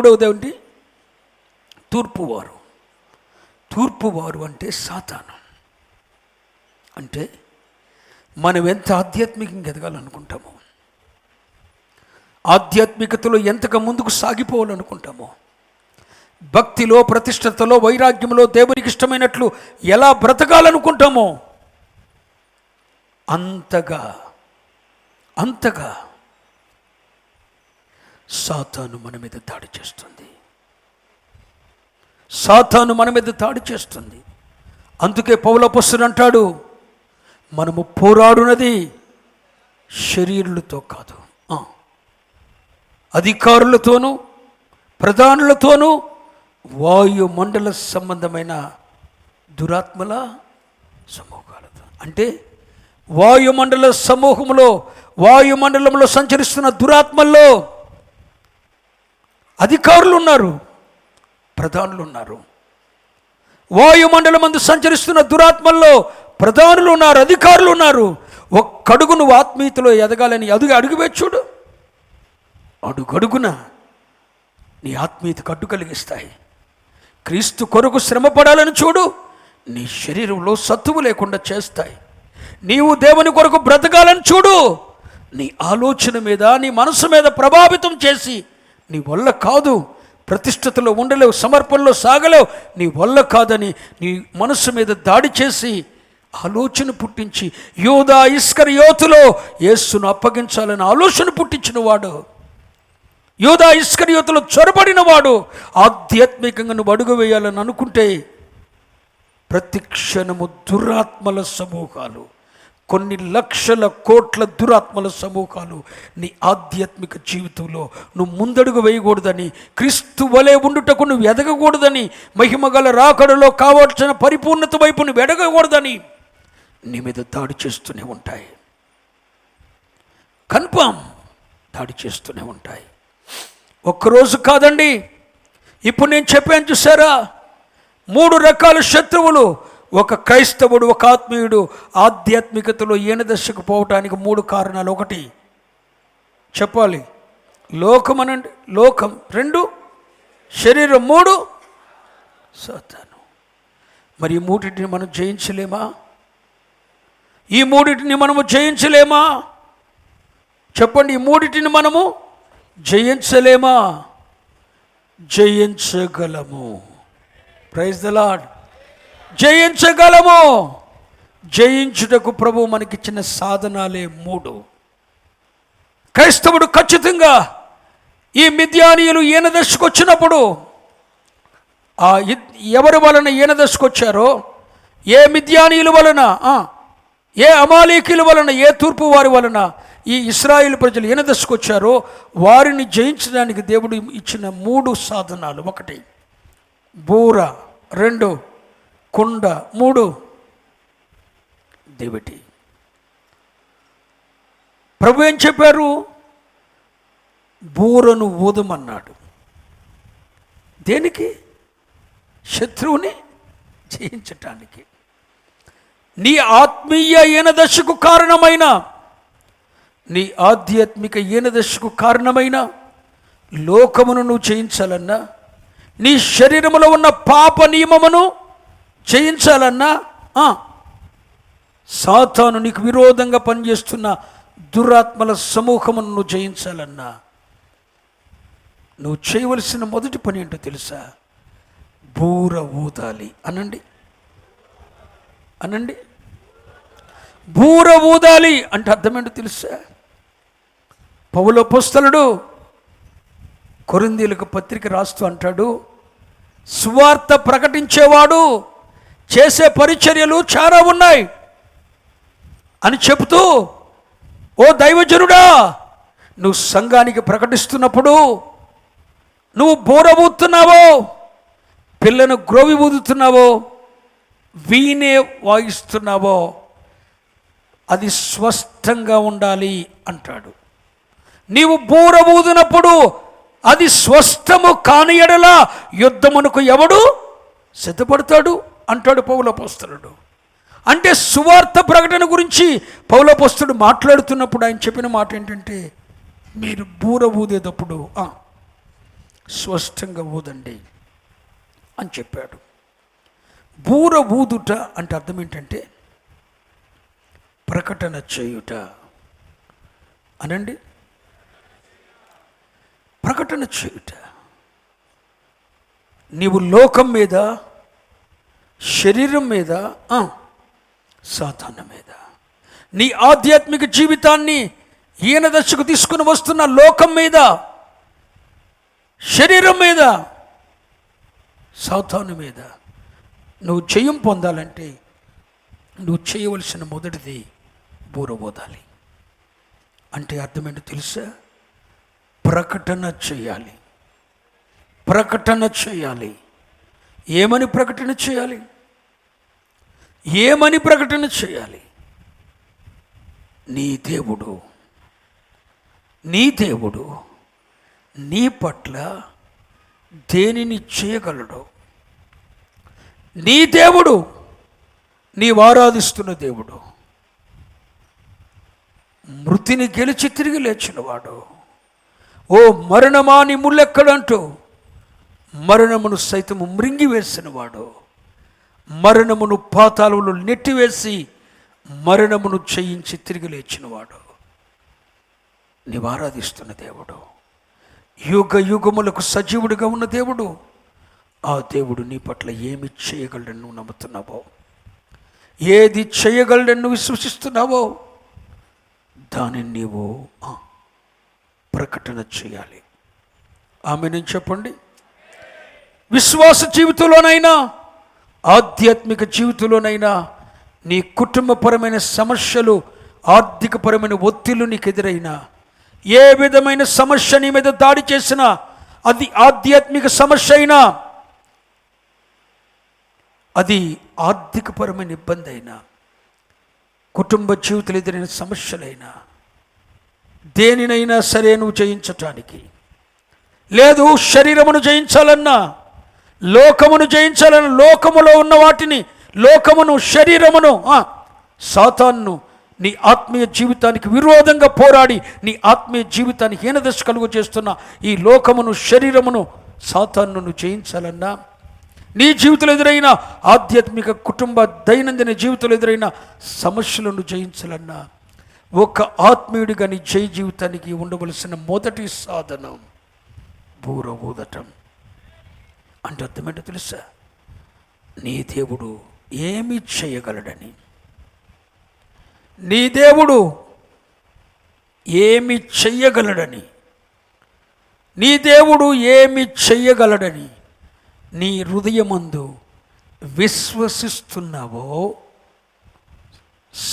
మూడవది ఏమిటి? తూర్పువారు. తూర్పువారు అంటే సాతాను. అంటే మనం ఎంత ఆధ్యాత్మికంగా ఎదగాలనుకుంటామో, ఆధ్యాత్మికతలో ఎంతగా ముందుకు సాగిపోవాలనుకుంటామో, భక్తిలో, ప్రతిష్టతలో, వైరాగ్యంలో దేవునికి ఇష్టమైనట్లు ఎలా బ్రతకాలనుకుంటామో అంతగా సాతాను మన మీద దాడి చేస్తుంది. సాతాను మన మీద దాడి చేస్తుంది. అందుకే పౌలు అపొస్తలుడు అంటాడు, మనము పోరాడునది శరీరులతో కాదు, అధికారులతోనూ ప్రధానులతోనూ వాయుమండల సంబంధమైన దురాత్మల సమూహాలతో. అంటే వాయుమండలంలో సంచరిస్తున్న దురాత్మల్లో అధికారులు ఉన్నారు, ప్రధానులు ఉన్నారు. వాయుమండలం మందు సంచరిస్తున్న దురాత్మల్లో ప్రధానులు ఉన్నారు, అధికారులు ఉన్నారు. ఒక్కడుగు నువ్వు ఆత్మీయతలో ఎదగాలని అడుగువే చూడు. అడుగడుగున నీ ఆత్మీయతకు అడ్డు కలిగిస్తాయి. క్రీస్తు కొరకు శ్రమపడాలని చూడు, నీ శరీరంలో సత్తువు లేకుండా చేస్తాయి. నీవు దేవుని కొరకు బ్రతకాలని చూడు, నీ ఆలోచన మీద, నీ మనసు మీద ప్రభావితం చేసి నీ వల్ల కాదు, ప్రతిష్టతలో ఉండలేవు, సమర్పణలో సాగలేవు, నీ వల్ల కాదని నీ మనసు మీద దాడి చేసి ఆలోచన పుట్టించి యూదా ఇస్కరియోతులో యేసును అప్పగించాలని ఆలోచన పుట్టించిన వాడు, యూదా ఇస్కరియోతులో చొరబడిన వాడు, ఆధ్యాత్మికంగా నువ్వు అడుగు వేయాలని అనుకుంటే ప్రతి క్షణము దురాత్మల సమూహాలు, కొన్ని లక్షల కోట్ల దురాత్మల సమూహాలు నీ ఆధ్యాత్మిక జీవితంలో నువ్వు ముందడుగు వేయకూడదని, క్రీస్తు వలె ఉండుటకు నువ్వు ఎదగకూడదని, మహిమగల రాకడలో కావాల్సిన పరిపూర్ణత వైపు నువ్వు ఎదగకూడదని నీ మీద దాడి చేస్తూనే ఉంటాయి. కన్ఫామ్ దాడి చేస్తూనే ఉంటాయి. ఒక్కరోజు కాదండి, ఇప్పుడు నేను చెప్పాను చూసారా, 3 రకాల శత్రువులు. ఒక క్రైస్తవుడు, ఒక ఆత్మీయుడు ఆధ్యాత్మికతలో ఈనదశకు పోవటానికి 3 కారణాలు. 1 చెప్పాలి, లోకం అనండి, లోకం. 2 శరీరం. 3 సాతాను. మరి ఈ 3టిని మనం జయించలేమా? ఈ 3టిని మనము జయించలేమా? చెప్పండి, ఈ 3టిని మనము జయించలేమా? జయించగలము. Praise the Lord. జయించగలము. జయించుటకు ప్రభు మనకిచ్చిన సాధనాలే 3. క్రైస్తవుడు ఖచ్చితంగా ఈ మిద్యానీయులు ఈనదశకు వచ్చినప్పుడు, ఎవరి వలన ఈనదశకు వచ్చారో, ఏ మిద్యానీయుల వలన, ఏ అమాలేకీల వలన, ఏ తూర్పు వారి వలన ఈ ఇశ్రాయేలు ప్రజలు ఈనదశకు వచ్చారో వారిని జయించడానికి దేవుడు ఇచ్చిన 3 సాధనాలు. 1 బూర, 2 కుండ, 3 దివిటి. ప్రభు ఏం చెప్పారు? బూరను ఊదమన్నాడు. దేనికి? శత్రువుని జయించటానికి. నీ ఆత్మీయ ఈనదశకు కారణమైన, నీ ఆధ్యాత్మిక ఈనదశకు కారణమైన లోకమును నువ్వు జయించాలన్నా, నీ శరీరంలో ఉన్న పాప నియమమును జయించాలన్నా, సాతాను నీకు విరోధంగా పనిచేస్తున్న దురాత్మల సమూహమును నువ్వు జయించాలన్నా, నువ్వు చేయవలసిన మొదటి పని ఏంటో తెలుసా? బూర ఊదాలి. అనండి. బూర ఊదాలి అంటే అర్థం ఏంటో తెలుసా? పౌలు అపొస్తలుడు కొరింథీయులకు పత్రిక రాస్తూ అంటాడు, సువార్త ప్రకటించేవాడు చేసే పరిచర్యలు చాలా ఉన్నాయి అని చెబుతూ, ఓ దైవజనుడా, నువ్వు సంఘానికి ప్రకటిస్తున్నప్పుడు నువ్వు బూర ఊదుతున్నావో, పిల్లను గ్రోవి ఊదుతున్నావో, వీణే వాయిస్తున్నావో, అది స్పష్టంగా ఉండాలి అంటాడు. నీవు బూర ఊదినప్పుడు అది స్పష్టము కాని ఎడల యుద్ధమునకు ఎవడు సిద్ధపడతాడు అంటాడు పౌలు అపొస్తలుడు. అంటే సువార్త ప్రకటన గురించి పౌలు అపొస్తలుడు మాట్లాడుతున్నప్పుడు ఆయన చెప్పిన మాట ఏంటంటే, మీరు బూర ఊదేటప్పుడు స్పష్టంగా ఊదండి అని చెప్పాడు. బూర ఊదుట అంటే అర్థం ఏంటంటే ప్రకటన చేయుట అనండి. ప్రకటన చేయుట. నీవు లోకం మీద, శరీరం మీద, సాతాను మీద, నీ ఆధ్యాత్మిక జీవితాన్ని ఈయన దశకు తీసుకుని వస్తున్న లోకం మీద, శరీరం మీద, సాతాను మీద నువ్వు జయం పొందాలంటే నువ్వు చేయవలసిన మొదటిది బూర ఊదాలి. అంటే అర్థమేంటో తెలుసా? ప్రకటన చేయాలి. ప్రకటన చేయాలి. ఏమని ప్రకటన చేయాలి? ఏమని ప్రకటన చేయాలి? నీ దేవుడు నీ పట్ల దేనిని చేయగలడు? నీ దేవుడు, నీవు ఆరాధిస్తున్న దేవుడు, మృతిని గెలిచి తిరిగి లేచినవాడు. ఓ మరణమా నీ ముల్లెక్కడంటూ మరణమును సైతము మృంగివేసినవాడు, మరణమును పాతాళములో నెట్టివేసి మరణమును జయించి తిరిగి లేచినవాడు, నీవు ఆరాధిస్తున్న దేవుడు, యుగ యుగములకు సజీవుడిగా ఉన్న దేవుడు. ఆ దేవుడు నీ పట్ల ఏమి చేయగలడని నువ్వు నమ్ముతున్నావో, ఏది చేయగలడని నువ్వు విశ్వసిస్తున్నావో దానిని నీవు ప్రకటన చేయాలి. ఆమేన్ చెప్పండి. విశ్వాస జీవితంలోనైనా, ఆధ్యాత్మిక జీవితంలోనైనా, నీ కుటుంబపరమైన సమస్యలు, ఆర్థికపరమైన ఒత్తిళ్లు నీకు ఎదురైనా, ఏ విధమైన సమస్య నీ మీద దాడి చేసినా, అది ఆధ్యాత్మిక సమస్య అయినా, అది ఆర్థికపరమైన ఇబ్బంది అయినా, కుటుంబ జీవితంలో ఎదురైన సమస్యలైనా, దేనినైనా సరే నువ్వు జయించటానికి, లేదు శరీరమును జయించాలన్నా, లోకమును జయించాలన్నా, లోకములో ఉన్న వాటిని, లోకమును, శరీరమును, సాతాను నీ ఆత్మీయ జీవితానికి విరోధంగా పోరాడి నీ ఆత్మీయ జీవితాన్ని హీనదశ కలుగు చేస్తున్న ఈ లోకమును, శరీరమును, సాతానును జయించాలన్నా, నీ జీవితంలో ఎదురైన ఆధ్యాత్మిక కుటుంబ దైనందిన జీవితంలో ఎదురైన సమస్యలను జయించాలన్నా, ఒక ఆత్మీయుడిగా నీ జయ జీవితానికి ఉండవలసిన మొదటి సాధనం బూర ఊదటం. అంటే అర్థమేంటో తెలుసా? నీ దేవుడు ఏమి చేయగలడని, నీ దేవుడు ఏమి చెయ్యగలడని, నీ దేవుడు ఏమి చెయ్యగలడని నీ హృదయమందు విశ్వసిస్తున్నావో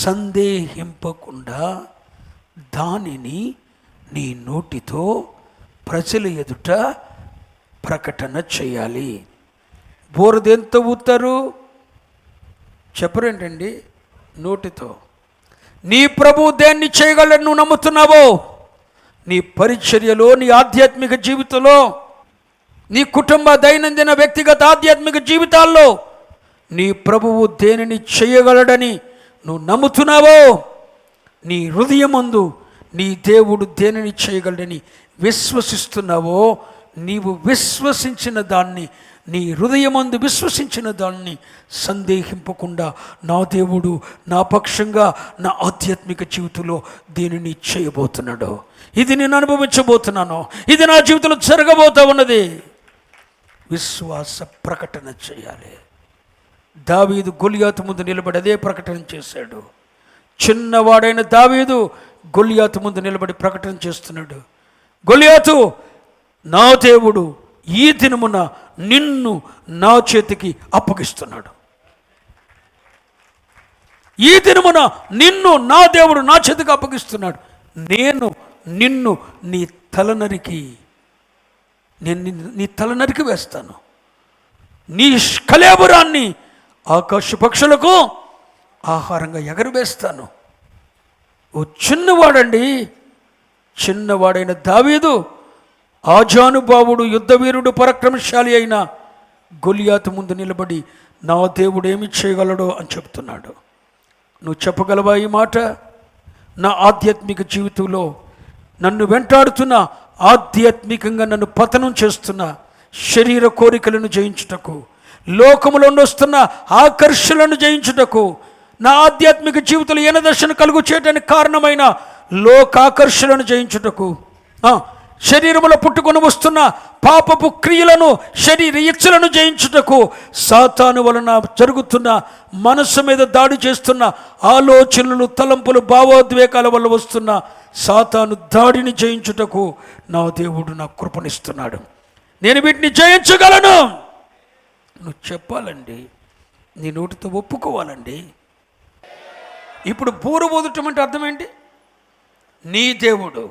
సందేహింపకుండా దానిని నీ నోటితో ప్రజల ఎదుట ప్రకటన చేయాలి. బోరదెంత ఊతారు చెప్పరేంటండి? నోటితో. నీ ప్రభు దేన్ని చేయగలని నువ్వు నమ్ముతున్నావో, నీ పరిచర్యలో, నీ ఆధ్యాత్మిక జీవితంలో, నీ కుటుంబ దైనందిన వ్యక్తిగత ఆధ్యాత్మిక జీవితాల్లో నీ ప్రభువు దేనిని చేయగలడని నువ్వు నమ్ముతున్నావో, నీ హృదయమందు నీ దేవుడు దేనిని చేయగలడని విశ్వసిస్తున్నావో, నీవు విశ్వసించిన దాన్ని, నీ హృదయమందు విశ్వసించిన దాన్ని సందేహింపకుండా నా దేవుడు నా పక్షంగా నా ఆధ్యాత్మిక జీవితంలో దేనిని చేయబోతున్నాడో, ఇది నేను అనుభవించబోతున్నాను, ఇది నా జీవితంలో జరగబోతా ఉన్నది, విశ్వాస ప్రకటన చేయాలి. దావీదు గొలియాతు ముందు నిలబడి అదే ప్రకటన చేశాడు. చిన్నవాడైన దావీదు గొలియాతు ముందు నిలబడి ప్రకటన చేస్తున్నాడు. గొలియాతు, నా దేవుడు ఈ దినమున నిన్ను నా చేతికి అప్పగిస్తున్నాడు. ఈ దినమున నిన్ను నా దేవుడు నా చేతికి అప్పగిస్తున్నాడు. నేను నిన్ను నీ తల నరికి వేస్తాను. నీ కళేబరాన్ని ఆకాశ పక్షులకు ఆహారంగా ఎగరవేస్తాను. ఓ చిన్నవాడండి, చిన్నవాడైన దావీదు ఆజానుబావుడు, యుద్ధవీరుడు, పరాక్రమశాలి అయిన గొలియాతు ముందు నిలబడి నా దేవుడు ఏమి చేయగలడో అని చెప్తున్నాడు. నువ్వు చెప్పగలవా ఈ మాట? నా ఆధ్యాత్మిక జీవితంలో నన్ను వెంటాడుతున్న ఆధ్యాత్మికంగా నన్ను పతనం చేస్తున్న శరీర కోరికలను జయించుటకు, లోకములో వస్తున్న ఆకర్షణలను జయించుటకు, నా ఆధ్యాత్మిక జీవితంలో ఎనదర్శన కలుగు చేయడానికి కారణమైన లోకాకర్షణను జయించుటకు, శరీరములో పుట్టుకొని వస్తున్న పాపపు క్రియలను, శరీర ఇచ్చలను జయించుటకు, సాతాను వలన జరుగుతున్న మనసు మీద దాడి చేస్తున్న ఆలోచనలు, తలంపులు, భావోద్వేగాల వల్ల వస్తున్న సాతాను దాడిని జయించుటకు నా దేవుడు నాకు కృపణిస్తున్నాడు. నేను వీటిని జయించగలను. నువ్వు చెప్పాలండి, నీ నోటితో ఒప్పుకోవాలండి. ఇప్పుడు బూర ఊదటం అంటే అర్థం ఏంటి? నీ దేవుడు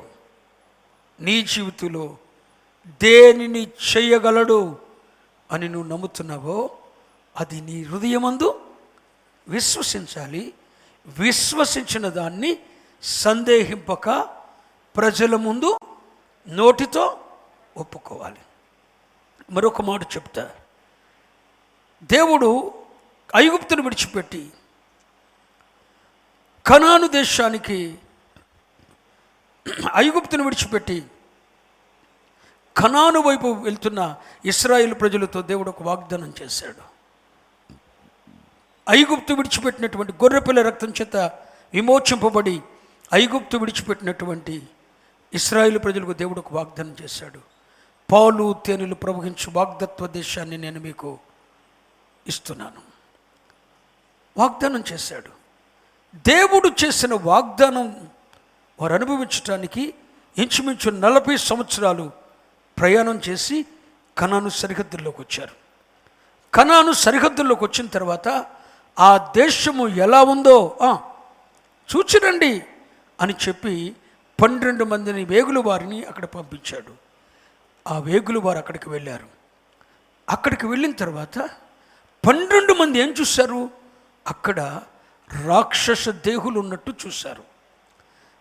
నీ జీవితంలో దేనిని చేయగలడు అని నువ్వు నమ్ముతున్నావో అది నీ హృదయమందు విశ్వసించాలి. విశ్వసించిన దాన్ని సందేహింపక ప్రజల ముందు నోటితో ఒప్పుకోవాలి. మరొక మాట చెప్తా. దేవుడు ఐగుప్తును విడిచిపెట్టి కనాను దేశానికి, ఐగుప్తును విడిచిపెట్టి కనాను వైపు వెళ్తున్న ఇశ్రాయేలు ప్రజలతో దేవుడు ఒక వాగ్దానం చేశాడు. ఐగుప్తు విడిచిపెట్టినటువంటి గొర్రెపిల్ల రక్తం చేత విమోచింపబడి ఐగుప్తు విడిచిపెట్టినటువంటి ఇశ్రాయేలు ప్రజలకు దేవుడు ఒక వాగ్దానం చేశాడు. పాలు తేనెలు ప్రవహించు వాగ్దత్వ దేశాన్ని నేను మీకు ఇస్తున్నాను వాగ్దానం చేశాడు. దేవుడు చేసిన వాగ్దానం వారు అనుభవించడానికి ఇంచుమించు 40 సంవత్సరాలు ప్రయాణం చేసి కనాను సరిహద్దుల్లోకి వచ్చారు. కనాను సరిహద్దుల్లోకి వచ్చిన తర్వాత ఆ దేశము ఎలా ఉందో చూచిరండి అని చెప్పి 12 మందిని వేగుల వారిని అక్కడ పంపించాడు. ఆ వేగులు వారు అక్కడికి వెళ్ళారు. అక్కడికి వెళ్ళిన తర్వాత 12 మంది ఏం చూశారు? అక్కడ రాక్షస దేహులు ఉన్నట్టు చూశారు.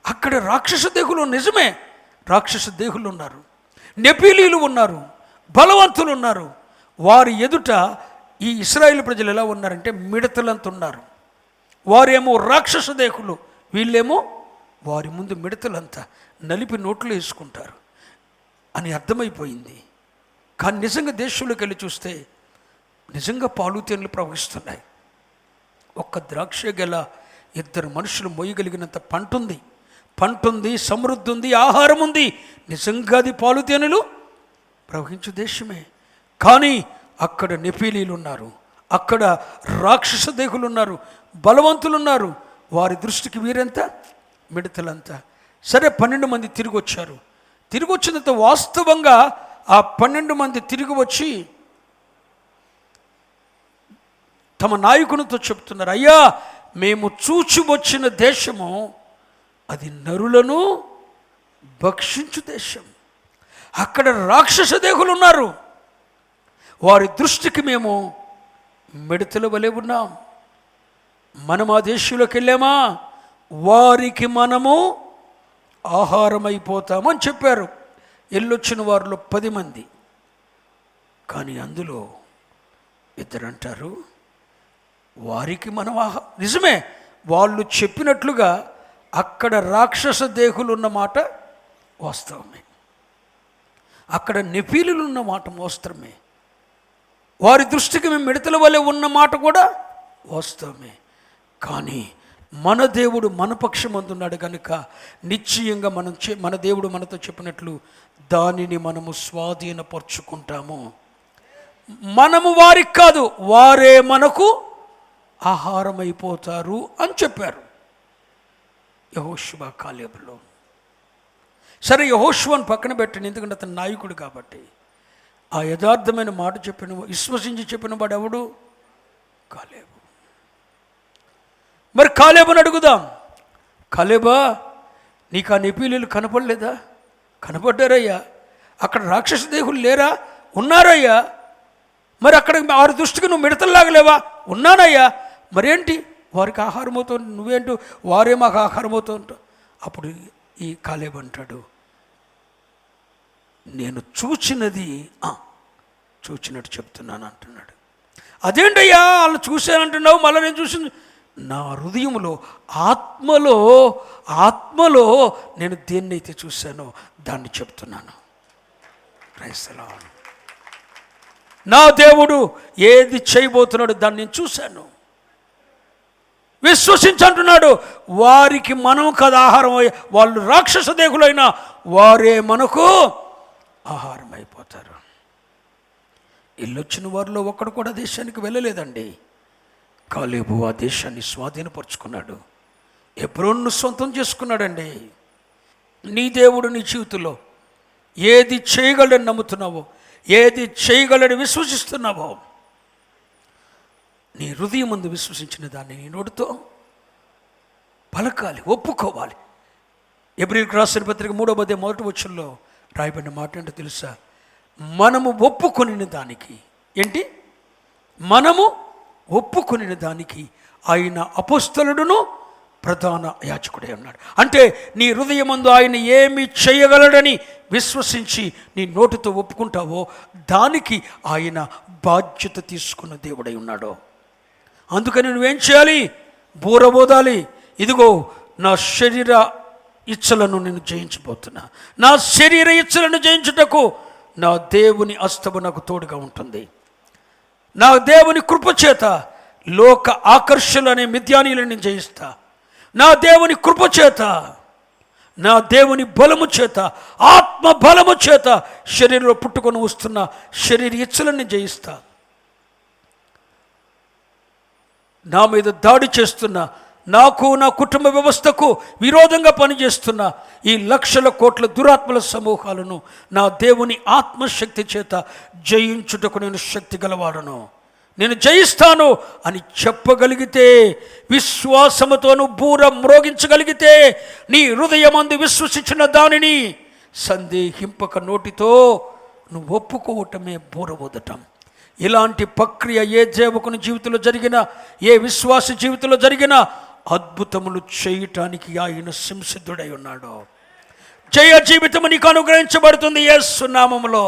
అక్కడ రాక్షస దేహులు, నిజమే, రాక్షస దేహులు ఉన్నారు, నెపీలీలు ఉన్నారు, బలవంతులు ఉన్నారు. వారి ఎదుట ఈ ఇశ్రాయేలు ప్రజలు ఎలా ఉన్నారంటే మిడతలంత ఉన్నారు. వారేమో రాక్షస దేహులు, వీళ్ళేమో వారి ముందు మిడతలంతా నలిపి నోట్లో వేసుకుంటారు అని అర్థమైపోయింది. కానీ నిజంగా దేశంలోకి వెళ్ళి చూస్తే నిజంగా పాలు తేనెలు ప్రవహిస్తున్నాయి. ఒక్క ద్రాక్ష గెల 2 మనుషులు మోయగలిగినంత పంట ఉంది, సమృద్ధి ఉంది, ఆహారం ఉంది. నిజంగా అది పాలు తేనెలు ప్రవహించు దేశమే. కానీ అక్కడ నెపీలీలు ఉన్నారు, అక్కడ రాక్షస దేహులు ఉన్నారు, బలవంతులు ఉన్నారు. వారి దృష్టికి వీరెంత? మిడతలంతా. సరే, 12 మంది తిరిగి వచ్చారు. తిరిగి వచ్చినంత వాస్తవంగా ఆ 12 మంది తిరిగి వచ్చి తమ నాయకునితో చెప్తున్నారు, అయ్యా, మేము చూచి వచ్చిన దేశము అది నరులను భక్షించు దేశం. అక్కడ రాక్షస దేహులు ఉన్నారు. వారి దృష్టికి మేము మిడతల వలె ఉన్నాం. మనం ఆ దేశంలోకి వెళ్ళామా వారికి మనము ఆహారమైపోతామని చెప్పారు. వెళ్ళొచ్చిన వారిలో 10 మంది. కానీ అందులో 2 అంటారు, వారికి మనం నిజమే, వాళ్ళు చెప్పినట్లుగా అక్కడ రాక్షస దేహులు ఉన్న మాట వాస్తవమే, అక్కడ నెపీలులు ఉన్న మాట వాస్తవమే, వారి దృష్టికి మేము మిడతల వలె ఉన్న మాట కూడా వాస్తవమే. కానీ మన దేవుడు మన పక్షమందున్నాడు కనుక నిశ్చయంగా మన దేవుడు మనతో చెప్పినట్లు దానిని మనము స్వాధీనపరుచుకుంటాము. మనము వారికి కాదు, వారే మనకు ఆహారం అయిపోతారు అని చెప్పారు యెహోషువ కాలేబులో. సరే, యెహోషువను పక్కన పెట్టండి, ఎందుకంటే అతను నాయకుడు కాబట్టి. ఆ యథార్థమైన మాట చెప్పిన, విశ్వసించి చెప్పిన వాడు ఎవడు? కాలేబు. మరి కాలేబుని అడుగుదాం, కాలేబా, నీకు ఆ నెపీలీలు కనపడలేదా? కనపడ్డారయ్యా. అక్కడ రాక్షస దేహులు లేరా? ఉన్నారయ్యా. మరి అక్కడ వారి దృష్టికి నువ్వు మిడతల్లాగలేవా? ఉన్నానయ్యా. మరేంటి వారికి ఆహారం అవుతావు, నువ్వేంటో వారే మాకు ఆహారం అవుతూ ఉంటావు. అప్పుడు ఈ కాలేబు అంటాడు, నేను చూచినది చూచినట్టు చెప్తున్నాను అంటున్నాడు. అదేంటయ్యా వాళ్ళు చూశానంటున్నావు, మళ్ళీ నేను చూసింది నా హృదయంలో ఆత్మలో నేను దేన్నైతే చూశానో దాన్ని చెప్తున్నాను. Praise the Lord. నా దేవుడు ఏది చేయబోతున్నాడు దాన్ని నేను చూశాను. విశ్వసించంటున్నాడు. వారికి మనం కదా ఆహారం, వాళ్ళు రాక్షస దేహులైనా వారే మనకు ఆహారం అయిపోతారు. ఇల్లొచ్చిన వారిలో ఒక్కడు కూడా దేశానికి వెళ్ళలేదండి. కాలేబు ఆ దేశాన్ని స్వాధీనపరుచుకున్నాడు. హెబ్రోనును సొంతం చేసుకున్నాడండి. నీ దేవుడు నీ జీవితంలో ఏది చేయగలని నమ్ముతున్నావో, ఏది చేయగలని విశ్వసిస్తున్నావో, నీ హృదయం ముందు విశ్వసించిన దాన్ని నీ నోటితో పలకాలి, ఒప్పుకోవాలి. ఎబ్రీయులకు రాసిన పత్రిక 3వ అధ్యాయం 1వ వచనంలో రాయబడిన మాట ఏంటో తెలుసా? మనము ఒప్పుకొనిన దానికి, ఏంటి? మనము ఒప్పుకొనిన దానికి ఆయన అపోస్తలుడును ప్రధాన యాజకుడే ఉన్నాడు. అంటే నీ హృదయమందు ఆయన ఏమి చేయగలడని విశ్వసించి నీ నోటితో ఒప్పుకుంటావో దానికి ఆయన బాధ్యత తీసుకున్న దేవుడై ఉన్నాడు. అందుకని నువ్వేం చేయాలి? బూరబోదాలి. ఇదిగో నా శరీర ఇచ్చలను నేను జయించబోతున్నా. నా శరీర ఇచ్చలను జయించుటకు నా దేవుని హస్తము నాకు తోడుగా ఉంటుంది. నా దేవుని కృపచేత లోక ఆకర్షణ అనే మిథ్యానీయులను నేను జయిస్తా. నా దేవుని కృపచేత, నా దేవుని బలము చేత, ఆత్మ బలము చేత శరీరంలో పుట్టుకొని వస్తున్న శరీర ఇచ్చలను నేను జయిస్తా. నా మీద దాడి చేస్తున్న, నాకు నా కుటుంబ వ్యవస్థకు విరోధంగా పనిచేస్తున్న ఈ లక్షల కోట్ల దురాత్మల సమూహాలను నా దేవుని ఆత్మశక్తి చేత జయించుటకు నేను శక్తి గలవాడను, నేను జయిస్తాను అని చెప్పగలిగితే, విశ్వాసముతోను బూర మ్రోగించగలిగితే, నీ హృదయమందు విశ్వసించిన దానిని సందేహింపక నోటితో నువ్వు ఒప్పుకోవటమే బూర ఊదటం. ఇలాంటి ప్రక్రియ ఏ సేవకుని జీవితంలో జరిగినా, ఏ విశ్వాస జీవితంలో జరిగినా అద్భుతములు చేయటానికి ఆయన సంసిద్ధుడై ఉన్నాడు. జయ జీవితము నీకు అనుగ్రహించబడుతుంది యేసు నామములో.